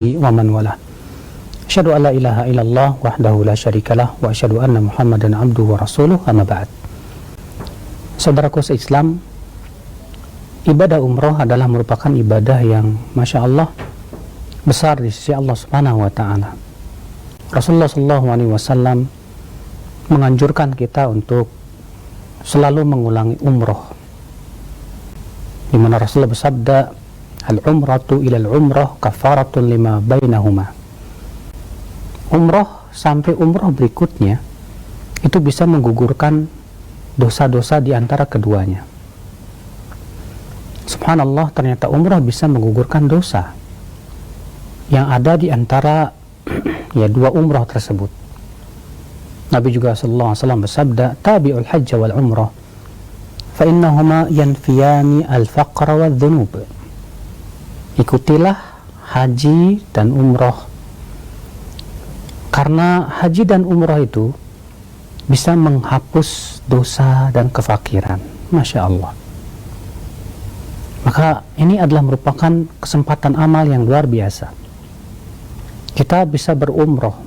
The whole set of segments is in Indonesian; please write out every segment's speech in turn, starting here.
wa man wala. Asyhadu an la ilaha illallah wahdahu la syarikalah wa asyhadu anna Muhammadan abduhu wa rasuluh, amma ba'd. Saudaraku se-Islam, ibadah umroh adalah merupakan ibadah yang Masya Allah besar di sisi Allah Subhanahu wa Ta'ala. Rasulullah SAW menganjurkan kita untuk selalu mengulangi umroh, di mana Rasulullah bersabda, al-umratu ilal umrah kafaratun lima bainahuma. Umroh sampai umroh berikutnya itu bisa menggugurkan dosa-dosa di antara keduanya. Subhanallah, ternyata umroh bisa menggugurkan dosa yang ada di antara dua umroh tersebut. Nabi juga sallallahu alaihi wasallam bersabda, tabi'ul hajj wal umrah fa innahuma yanfiyani al-faqra wal dhunub. Ikutilah haji dan umroh, karena haji dan umroh itu bisa menghapus dosa dan kefakiran. Masya Allah. Maka ini adalah merupakan kesempatan amal yang luar biasa. Kita bisa berumroh.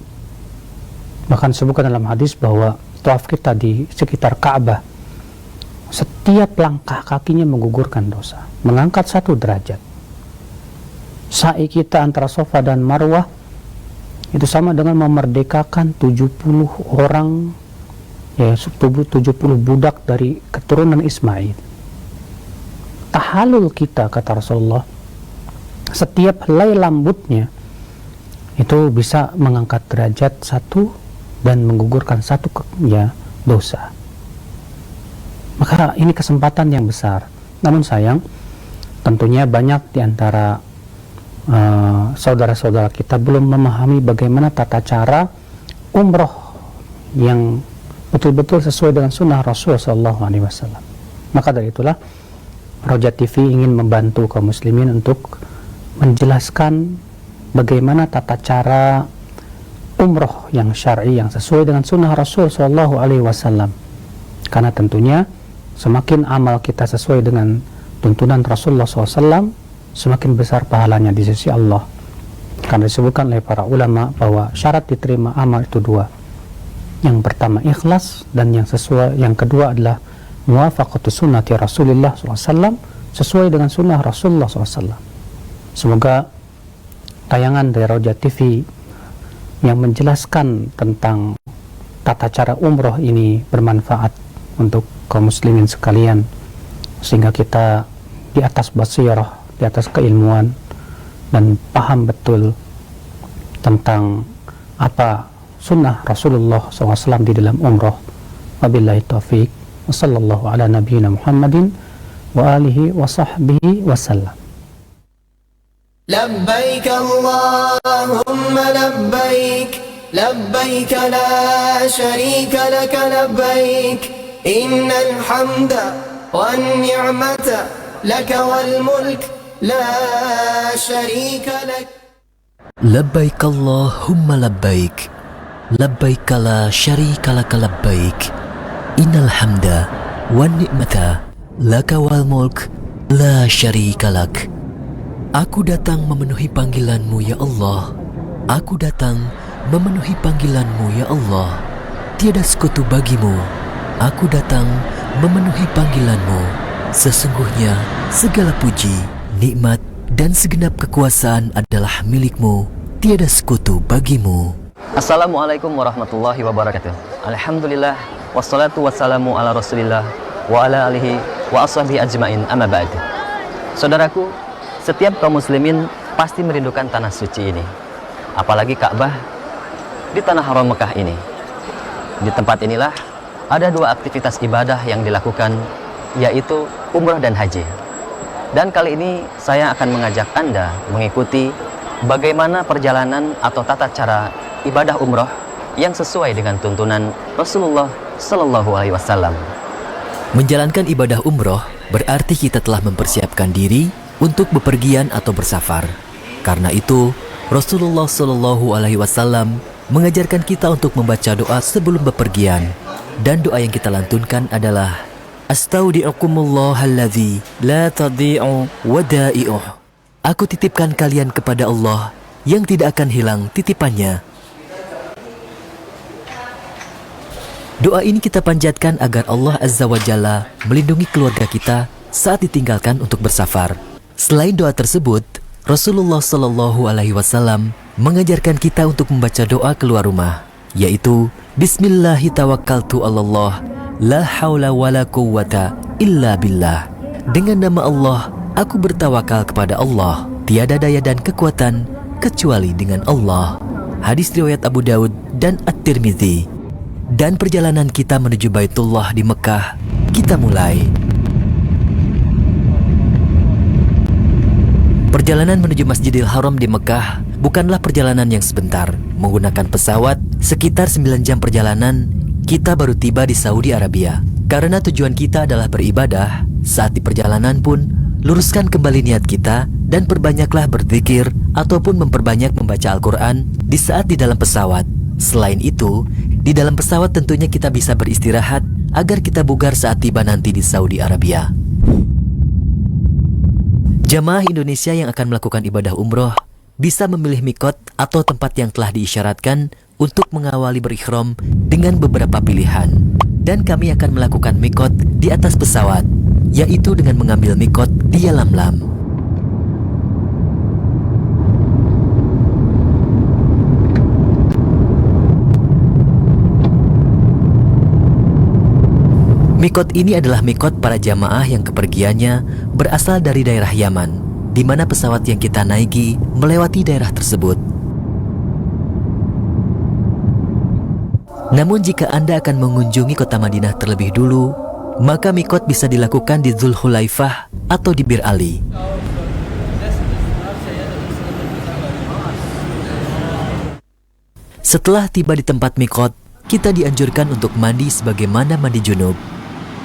Bahkan disebutkan dalam hadis bahwa tawaf kita di sekitar Ka'bah, setiap langkah kakinya menggugurkan dosa, mengangkat 1 derajat. Sa'i kita antara Safa dan Marwah itu sama dengan memerdekakan 70 orang, 70 budak dari keturunan Ismail. Tahalul kita, kata Rasulullah, setiap helai rambutnya itu bisa mengangkat derajat 1 dan menggugurkan 1 dosa. Maka ini kesempatan yang besar. Namun sayang, tentunya banyak di antara saudara-saudara kita belum memahami bagaimana tata cara umroh yang betul-betul sesuai dengan sunnah Rasul SAW. Maka dari itulah Roja TV ingin membantu kaum muslimin untuk menjelaskan bagaimana tata cara umroh yang syar'i, yang sesuai dengan sunnah Rasul SAW. Karena tentunya semakin amal kita sesuai dengan tuntunan Rasulullah SAW, semakin besar pahalanya di sisi Allah. Karena disebutkan oleh para ulama bahwa syarat diterima amal itu 2. Yang pertama ikhlas, dan yang kedua adalah muwafaqatu sunnati Rasulullah SAW, sesuai dengan sunnah Rasulullah SAW. Semoga tayangan dari Roja TV yang menjelaskan tentang tata cara umroh ini bermanfaat untuk kaum muslimin sekalian, sehingga kita di atas basirah, di atas keilmuan, dan paham betul tentang apa sunnah Rasulullah SAW di dalam umroh. Wabillahi taufiq, wa sallallahu ala nabiyyina Muhammadin wa alihi wa sahbihi wa sallam. لبيك اللهم لبيك لبيك لا شريك لك لبيك إن الحمد والنعمة لك والملك لا شريك لك. لبيك اللهم لبيك لبيك لا شريك لك لبيك إن الحمد والنعمة لك والملك لا شريك لك. Aku datang memenuhi panggilan-Mu ya Allah. Aku datang memenuhi panggilan-Mu ya Allah. Tiada sekutu bagi-Mu. Aku datang memenuhi panggilan-Mu. Sesungguhnya segala puji, nikmat, dan segenap kekuasaan adalah milik-Mu. Tiada sekutu bagi-Mu. Assalamualaikum warahmatullahi wabarakatuh. Alhamdulillah, wassalatu wassalamu ala rasulillah wa ala alihi wa ashabihi ajmain, amma ba'd. Saudaraku, setiap kaum muslimin pasti merindukan tanah suci ini, apalagi Ka'bah di tanah haram Mekah ini. Di tempat inilah ada 2 aktivitas ibadah yang dilakukan, yaitu umrah dan haji. Dan kali ini saya akan mengajak Anda mengikuti bagaimana perjalanan atau tata cara ibadah umrah yang sesuai dengan tuntunan Rasulullah Sallallahu Alaihi Wasallam. Menjalankan ibadah umroh berarti kita telah mempersiapkan diri untuk bepergian atau bersafar. Karena itu, Rasulullah Sallallahu Alaihi Wasallam mengajarkan kita untuk membaca doa sebelum bepergian. Dan doa yang kita lantunkan adalah Astaudi'ukumullah alladzi la tadhi'u wada'i'uh. Aku titipkan kalian kepada Allah yang tidak akan hilang titipannya. Doa ini kita panjatkan agar Allah Azza wa Jalla melindungi keluarga kita saat ditinggalkan untuk bersafar. Selain doa tersebut, Rasulullah Shallallahu Alaihi Wasallam mengajarkan kita untuk membaca doa keluar rumah, yaitu Bismillahi tawakkaltu 'alallah, la haula wala quwwata illa billah. Dengan nama Allah, aku bertawakal kepada Allah. Tiada daya dan kekuatan kecuali dengan Allah. Hadis riwayat Abu Daud dan At-Tirmidzi. Dan perjalanan kita menuju Baitullah di Mekah, kita mulai. Perjalanan menuju Masjidil Haram di Mekah bukanlah perjalanan yang sebentar. Menggunakan pesawat, sekitar 9 jam perjalanan, kita baru tiba di Saudi Arabia. Karena tujuan kita adalah beribadah, saat di perjalanan pun, luruskan kembali niat kita dan perbanyaklah berzikir ataupun memperbanyak membaca Al-Quran di saat di dalam pesawat. Selain itu, di dalam pesawat tentunya kita bisa beristirahat agar kita bugar saat tiba nanti di Saudi Arabia. Jamaah Indonesia yang akan melakukan ibadah umroh bisa memilih mikot atau tempat yang telah diisyaratkan untuk mengawali berikhram dengan beberapa pilihan. Dan kami akan melakukan mikot di atas pesawat, yaitu dengan mengambil mikot di Yalamlam. Mikot ini adalah mikot para jamaah yang kepergiannya berasal dari daerah Yaman, di mana pesawat yang kita naiki melewati daerah tersebut. Namun jika Anda akan mengunjungi kota Madinah terlebih dulu, maka mikot bisa dilakukan di Dzulhulaifah atau di Bir Ali. Setelah tiba di tempat mikot, kita dianjurkan untuk mandi sebagaimana mandi junub.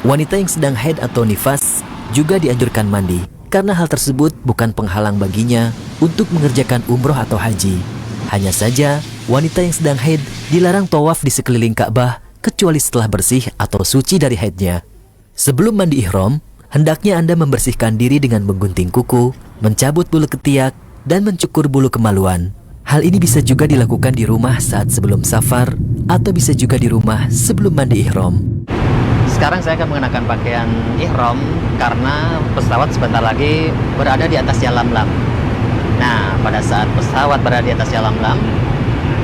Wanita yang sedang haid atau nifas juga dianjurkan mandi, karena hal tersebut bukan penghalang baginya untuk mengerjakan umroh atau haji. Hanya saja, wanita yang sedang haid dilarang tawaf di sekeliling Ka'bah kecuali setelah bersih atau suci dari haidnya. Sebelum mandi ihram, hendaknya Anda membersihkan diri dengan menggunting kuku, mencabut bulu ketiak, dan mencukur bulu kemaluan. Hal ini bisa juga dilakukan di rumah saat sebelum safar, atau bisa juga di rumah sebelum mandi ihram. Sekarang saya akan mengenakan pakaian ihram karena pesawat sebentar lagi berada di atas Yalamlam. Nah, pada saat pesawat berada di atas Yalamlam,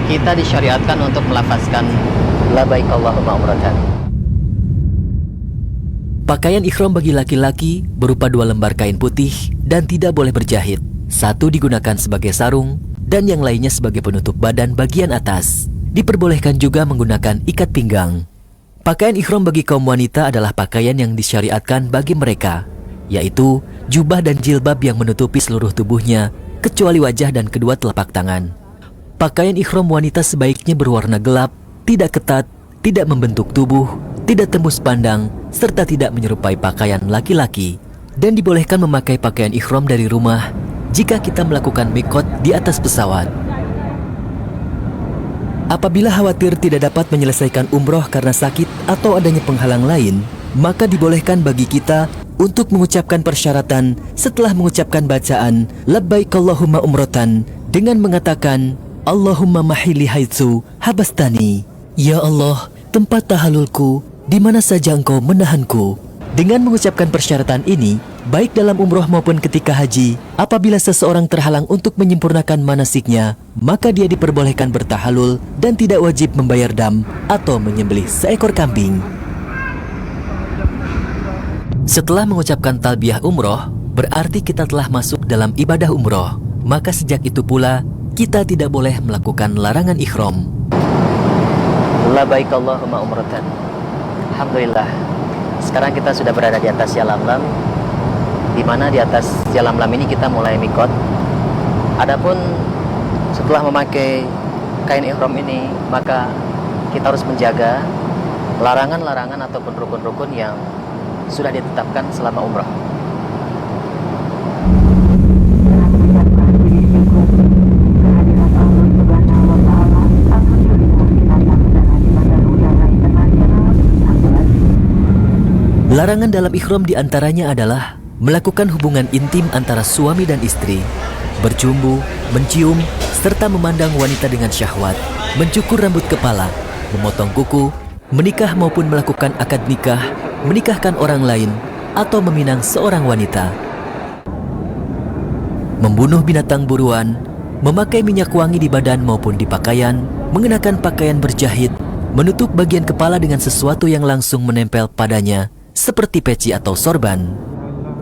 kita disyariatkan untuk melafazkan labbaik Allahumma umratan. Pakaian ihram bagi laki-laki berupa 2 lembar kain putih dan tidak boleh berjahit. Satu digunakan sebagai sarung dan yang lainnya sebagai penutup badan bagian atas. Diperbolehkan juga menggunakan ikat pinggang. Pakaian ihram bagi kaum wanita adalah pakaian yang disyariatkan bagi mereka, yaitu jubah dan jilbab yang menutupi seluruh tubuhnya, kecuali wajah dan kedua telapak tangan. Pakaian ihram wanita sebaiknya berwarna gelap, tidak ketat, tidak membentuk tubuh, tidak tembus pandang, serta tidak menyerupai pakaian laki-laki. Dan dibolehkan memakai pakaian ihram dari rumah jika kita melakukan mikot di atas pesawat. Apabila khawatir tidak dapat menyelesaikan umroh karena sakit atau adanya penghalang lain, maka dibolehkan bagi kita untuk mengucapkan persyaratan setelah mengucapkan bacaan labbaik Allahumma umratan dengan mengatakan Allahumma mahili haitsu habastani. Ya Allah, tempat tahalulku di mana saja Engkau menahanku. Dengan mengucapkan persyaratan ini, baik dalam umroh maupun ketika haji, apabila seseorang terhalang untuk menyempurnakan manasiknya, maka dia diperbolehkan bertahalul dan tidak wajib membayar dam atau menyembelih seekor kambing. Setelah mengucapkan talbiyah umroh, berarti kita telah masuk dalam ibadah umroh. Maka sejak itu pula, kita tidak boleh melakukan larangan ihram. Labbaik Allahumma umratan. Alhamdulillah. Sekarang kita sudah berada di atas Yalamlam, di mana di atas Yalamlam ini kita mulai mikot. Adapun setelah memakai kain ihram ini, maka kita harus menjaga larangan-larangan ataupun rukun-rukun yang sudah ditetapkan selama umrah. Larangan dalam ihram diantaranya adalah melakukan hubungan intim antara suami dan istri, bercumbu, mencium, serta memandang wanita dengan syahwat, mencukur rambut kepala, memotong kuku, menikah maupun melakukan akad nikah, menikahkan orang lain, atau meminang seorang wanita. Membunuh binatang buruan, memakai minyak wangi di badan maupun di pakaian, mengenakan pakaian berjahit, menutup bagian kepala dengan sesuatu yang langsung menempel padanya, seperti peci atau sorban.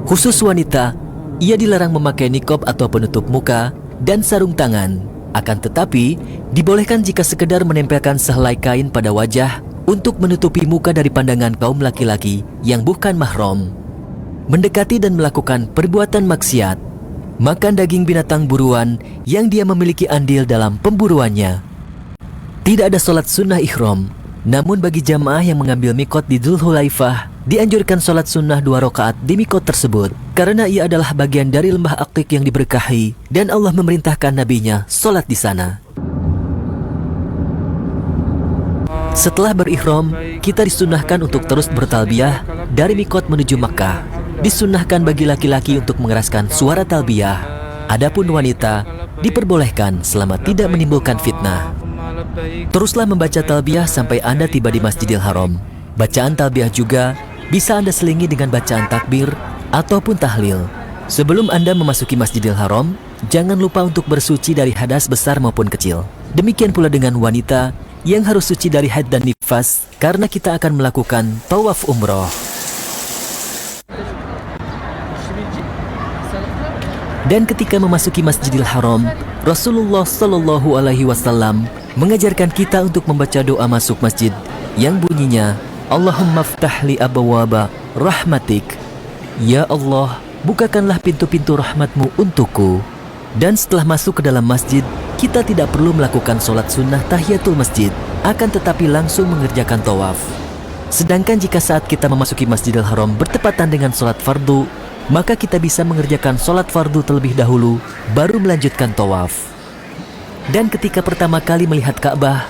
Khusus wanita, ia dilarang memakai nikob atau penutup muka dan sarung tangan. Akan tetapi, dibolehkan jika sekedar menempelkan sehelai kain pada wajah untuk menutupi muka dari pandangan kaum laki-laki yang bukan mahram. Mendekati dan melakukan perbuatan maksiat, makan daging binatang buruan yang dia memiliki andil dalam pemburuannya. Tidak ada sholat sunnah ihram, namun bagi jamaah yang mengambil mikot di Dzulhulaifah, dianjurkan sholat sunnah 2 rakaat di mikot tersebut, karena ia adalah bagian dari lembah Aqiq yang diberkahi, dan Allah memerintahkan nabinya sholat di sana. Setelah berihram, kita disunnahkan untuk terus bertalbiyah dari mikot menuju Makkah. Disunnahkan bagi laki-laki untuk mengeraskan suara talbiyah. Adapun wanita diperbolehkan selama tidak menimbulkan fitnah. Teruslah membaca talbiyah sampai Anda tiba di Masjidil Haram. Bacaan talbiyah juga bisa Anda selingi dengan bacaan takbir ataupun tahlil. Sebelum Anda memasuki Masjidil Haram, jangan lupa untuk bersuci dari hadas besar maupun kecil. Demikian pula dengan wanita yang harus suci dari haid dan nifas, karena kita akan melakukan tawaf umroh. Dan ketika memasuki Masjidil Haram, Rasulullah Shallallahu Alaihi Wasallam mengajarkan kita untuk membaca doa masuk masjid yang bunyinya, Allahumma ftahli abawaba rahmatik. Ya Allah, bukakanlah pintu-pintu rahmatmu untukku. Dan setelah masuk ke dalam masjid, kita tidak perlu melakukan sholat sunnah tahiyatul masjid, akan tetapi langsung mengerjakan tawaf. Sedangkan jika saat kita memasuki Masjidil Haram bertepatan dengan sholat fardu, maka kita bisa mengerjakan sholat fardu terlebih dahulu, baru melanjutkan tawaf. Dan ketika pertama kali melihat Ka'bah,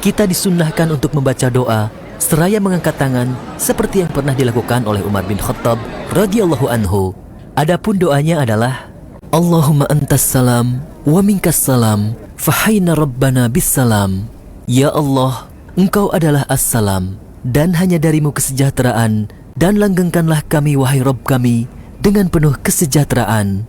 kita disunnahkan untuk membaca doa seraya mengangkat tangan seperti yang pernah dilakukan oleh Umar bin Khattab radhiyallahu anhu. Adapun doanya adalah Allahumma antas salam wa minkas salam fahayna rabbana bis salam. Ya Allah, Engkau adalah as-salam dan hanya darimu kesejahteraan, dan langgengkanlah kami wahai Rabb kami dengan penuh kesejahteraan.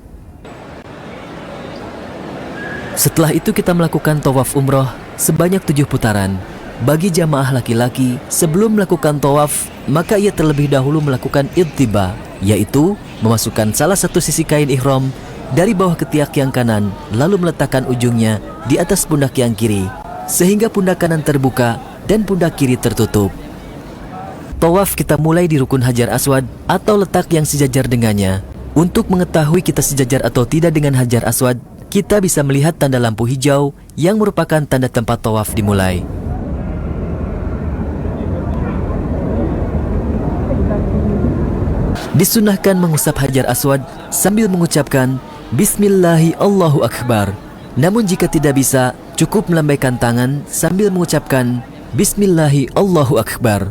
Setelah itu kita melakukan tawaf umroh sebanyak 7 putaran. Bagi jamaah laki-laki, sebelum melakukan tawaf, maka ia terlebih dahulu melakukan idtiba, yaitu memasukkan salah satu sisi kain ihram dari bawah ketiak yang kanan, lalu meletakkan ujungnya di atas pundak yang kiri, sehingga pundak kanan terbuka dan pundak kiri tertutup. Tawaf kita mulai di rukun Hajar Aswad atau letak yang sejajar dengannya. Untuk mengetahui kita sejajar atau tidak dengan Hajar Aswad, kita bisa melihat tanda lampu hijau yang merupakan tanda tempat tawaf dimulai. Disunahkan mengusap Hajar Aswad sambil mengucapkan Bismillahi Allahu Akbar. Namun jika tidak bisa, cukup melambaikan tangan sambil mengucapkan Bismillahi Allahu Akbar.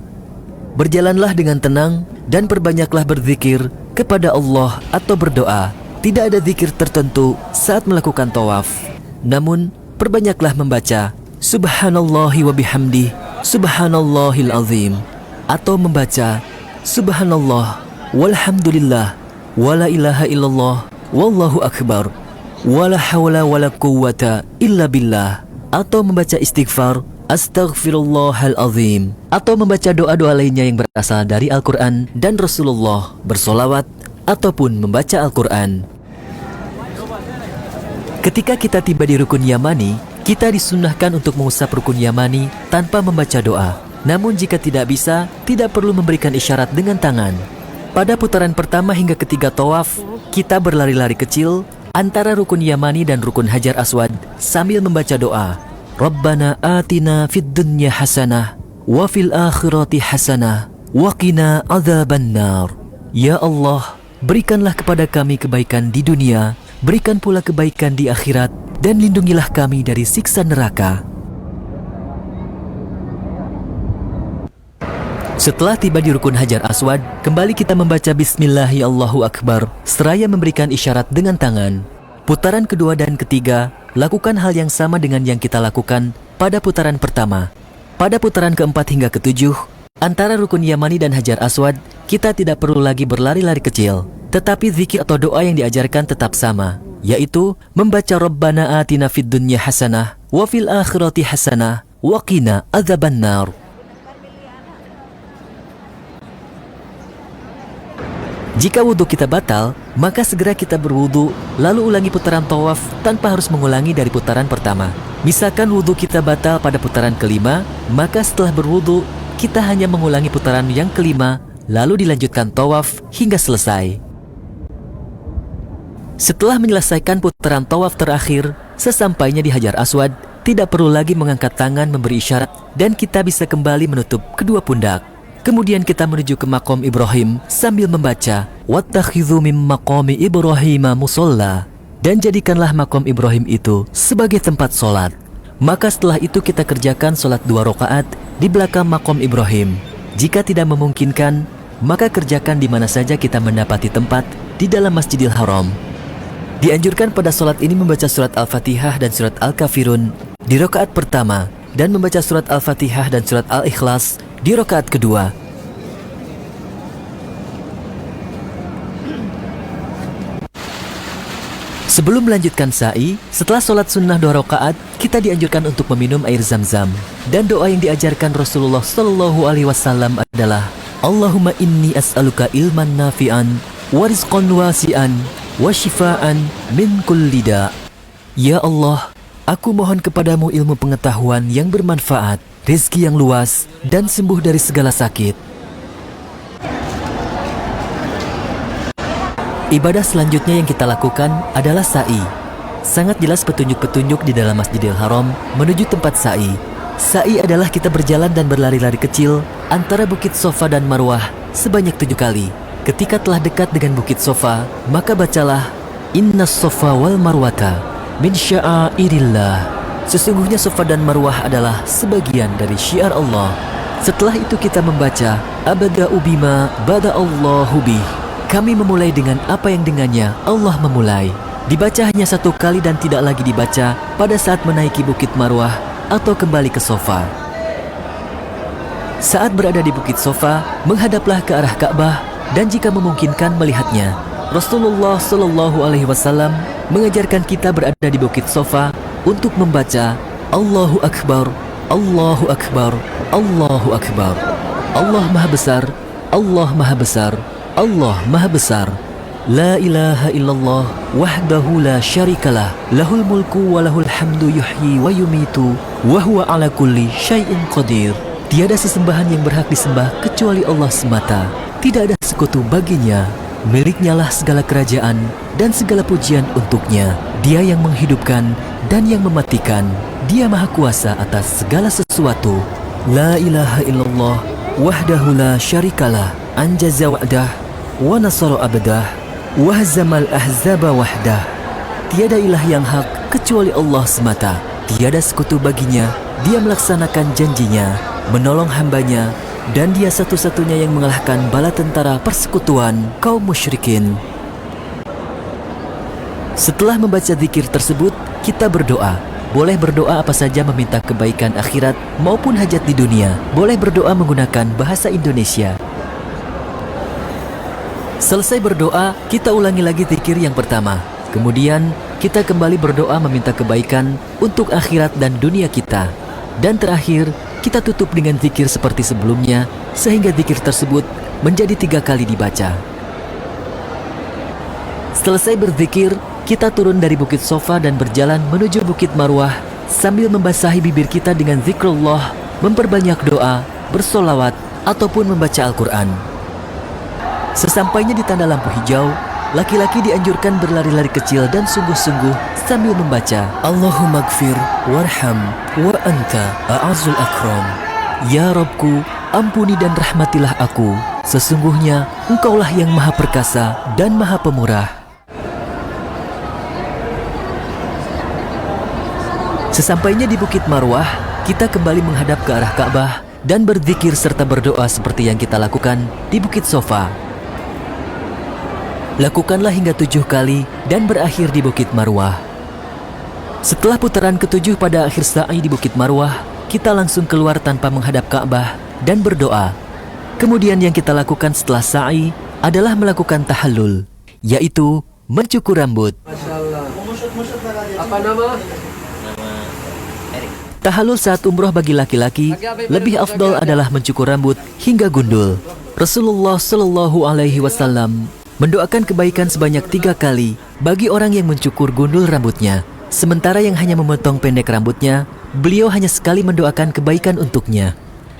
Berjalanlah dengan tenang dan perbanyaklah berzikir kepada Allah atau berdoa. Tidak ada zikir tertentu saat melakukan tawaf, namun perbanyaklah membaca Subhanallahi wa bihamdih Subhanallahil azim, atau membaca Subhanallah walhamdulillah wala ilaha illallah wallahu akbar wala hawla wala quwwata illa billah, atau membaca istighfar Astaghfirullahal azim, atau membaca doa-doa lainnya yang berasal dari Al-Quran dan Rasulullah, bersolawat ataupun membaca Al-Quran. Ketika kita tiba di rukun Yamani, kita disunnahkan untuk mengusap rukun Yamani tanpa membaca doa. Namun jika tidak bisa, tidak perlu memberikan isyarat dengan tangan. Pada putaran pertama hingga ketiga tawaf, kita berlari-lari kecil antara rukun Yamani dan rukun Hajar Aswad sambil membaca doa. Rabbana atina fid dunya hasanah wa fil akhirati hasanah wa qina adzabannar. Ya Allah, berikanlah kepada kami kebaikan di dunia, berikan pula kebaikan di akhirat, dan lindungilah kami dari siksa neraka. Setelah tiba di rukun Hajar Aswad, kembali kita membaca Bismillahi Allahu Akbar seraya memberikan isyarat dengan tangan. Putaran kedua dan ketiga, lakukan hal yang sama dengan yang kita lakukan pada putaran pertama. Pada putaran keempat hingga ketujuh, antara rukun Yamani dan Hajar Aswad, kita tidak perlu lagi berlari-lari kecil. Tetapi zikir atau doa yang diajarkan tetap sama, yaitu membaca Rabbana atina fid dunya hasanah, wa fil akhirati hasanah, wa qina adzabannar. Jika wudhu kita batal, maka segera kita berwudhu, lalu ulangi putaran tawaf tanpa harus mengulangi dari putaran pertama. Misalkan wudhu kita batal pada putaran kelima, maka setelah berwudhu, kita hanya mengulangi putaran yang kelima, lalu dilanjutkan tawaf hingga selesai. Setelah menyelesaikan putaran tawaf terakhir, sesampainya di Hajar Aswad, tidak perlu lagi mengangkat tangan memberi isyarat, dan kita bisa kembali menutup kedua pundak. Kemudian kita menuju ke makom Ibrahim sambil membaca Wattakhidhu mim maqami Ibrahim musalla, dan jadikanlah makom Ibrahim itu sebagai tempat solat. Maka setelah itu kita kerjakan solat 2 rakaat di belakang makom Ibrahim. Jika tidak memungkinkan, maka kerjakan di mana saja kita mendapati tempat di dalam Masjidil Haram. Dianjurkan pada solat ini membaca surat Al-Fatihah dan surat Al-Kafirun di rakaat pertama, dan membaca surat Al-Fatihah dan surat Al-Ikhlas di rakaat kedua. Sebelum melanjutkan sa'i, setelah sholat sunnah 2 rakaat, kita dianjurkan untuk meminum air zam-zam. Dan doa yang diajarkan Rasulullah SAW adalah Allahumma inni as'aluka ilman nafi'an, wa rizqan wasi'an, wa shifaan min kulli da'. Ya Allah, aku mohon kepadamu ilmu pengetahuan yang bermanfaat, rezeki yang luas, dan sembuh dari segala sakit. Ibadah selanjutnya yang kita lakukan adalah sa'i. Sangat jelas petunjuk-petunjuk di dalam Masjidil Haram menuju tempat sa'i. Sa'i adalah kita berjalan dan berlari-lari kecil antara Bukit Sofa dan Marwah sebanyak 7 kali. Ketika telah dekat dengan Bukit Sofa, maka bacalah Innas Sofa wal Marwata min sya'airillah. Sesungguhnya Sofa dan Marwah adalah sebagian dari syiar Allah. Setelah itu kita membaca Abada'u bima bada'allahu bih. Kami memulai dengan apa yang dengannya Allah memulai. Dibaca hanya 1 kali dan tidak lagi dibaca pada saat menaiki Bukit Marwah atau kembali ke Sofa. Saat berada di Bukit Sofa, menghadaplah ke arah Ka'bah dan jika memungkinkan melihatnya. Rasulullah SAW mengajarkan kita berada di Bukit Sofa untuk membaca Allahu Akbar, Allahu Akbar, Allahu Akbar. Allah Maha Besar, Allah Maha Besar, Allah Maha Besar. La ilaha illallah wahdahu la syarikalah, lahul mulku wa lahul hamdu yuhyi wa yumitu wa huwa ala kulli syai'in qadir. Tiada sesembahan yang berhak disembah kecuali Allah semata. Tidak ada sekutu baginya. Miliknya lah segala kerajaan dan segala pujian untuknya. Dia yang menghidupkan dan yang mematikan. Dia Maha Kuasa atas segala sesuatu. La ilaha illallah wahdahu la syarikalah, anjaza wa'dah wa nasara abdah, wa hazamal ahzaba wahdah. Tiada ilah yang hak kecuali Allah semata. Tiada sekutu baginya. Dia melaksanakan janjinya, menolong hambanya, dan dia satu-satunya yang mengalahkan bala tentara persekutuan kaum musyrikin. Setelah membaca zikir tersebut, kita berdoa. Boleh berdoa apa saja meminta kebaikan akhirat maupun hajat di dunia. Boleh berdoa menggunakan bahasa Indonesia. Selesai berdoa, kita ulangi lagi zikir yang pertama. Kemudian, kita kembali berdoa meminta kebaikan untuk akhirat dan dunia kita. Dan terakhir, kita tutup dengan zikir seperti sebelumnya, sehingga zikir tersebut menjadi 3 kali dibaca. Selesai berzikir, kita turun dari Bukit Sofa dan berjalan menuju Bukit Marwah sambil membasahi bibir kita dengan zikrullah, memperbanyak doa, bersolawat, ataupun membaca Al-Quran. Sesampainya di tanda lampu hijau, laki-laki dianjurkan berlari-lari kecil dan sungguh-sungguh sambil membaca Allahumma gfir warham wa anta a'azul akram. Ya Rabbku, ampuni dan rahmatilah aku. Sesungguhnya Engkaulah yang Maha Perkasa dan Maha Pemurah. Sesampainya di Bukit Marwah, kita kembali menghadap ke arah Ka'bah dan berzikir serta berdoa seperti yang kita lakukan di Bukit Sofa. Lakukanlah hingga 7 kali dan berakhir di Bukit Marwah. Setelah putaran ke-7 pada akhir sa'i di Bukit Marwah, kita langsung keluar tanpa menghadap Ka'bah dan berdoa. Kemudian yang kita lakukan setelah sa'i adalah melakukan tahallul, yaitu mencukur rambut. Apa nama? Tahallul saat umroh bagi laki-laki lebih afdol adalah mencukur rambut hingga gundul. Rasulullah Shallallahu Alaihi Wasallam mendoakan kebaikan sebanyak 3 kali bagi orang yang mencukur gundul rambutnya. Sementara yang hanya memotong pendek rambutnya, beliau hanya sekali mendoakan kebaikan untuknya.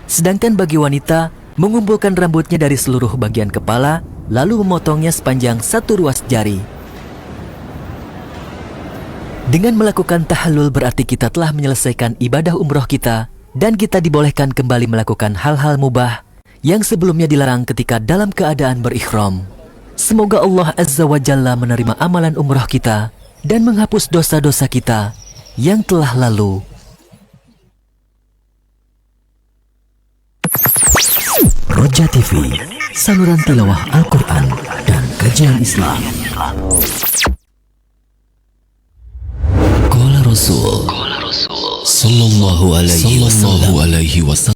Sedangkan bagi wanita, mengumpulkan rambutnya dari seluruh bagian kepala, lalu memotongnya sepanjang 1 ruas jari. Dengan melakukan tahallul berarti kita telah menyelesaikan ibadah umroh kita, dan kita dibolehkan kembali melakukan hal-hal mubah yang sebelumnya dilarang ketika dalam keadaan berikhram. Semoga Allah Azza wa Jalla menerima amalan umroh kita dan menghapus dosa-dosa kita yang telah lalu. Roja TV, saluran tilawah Al-Quran dan kajian Islam. Qala Rasul Sallallahu alaihi wasallam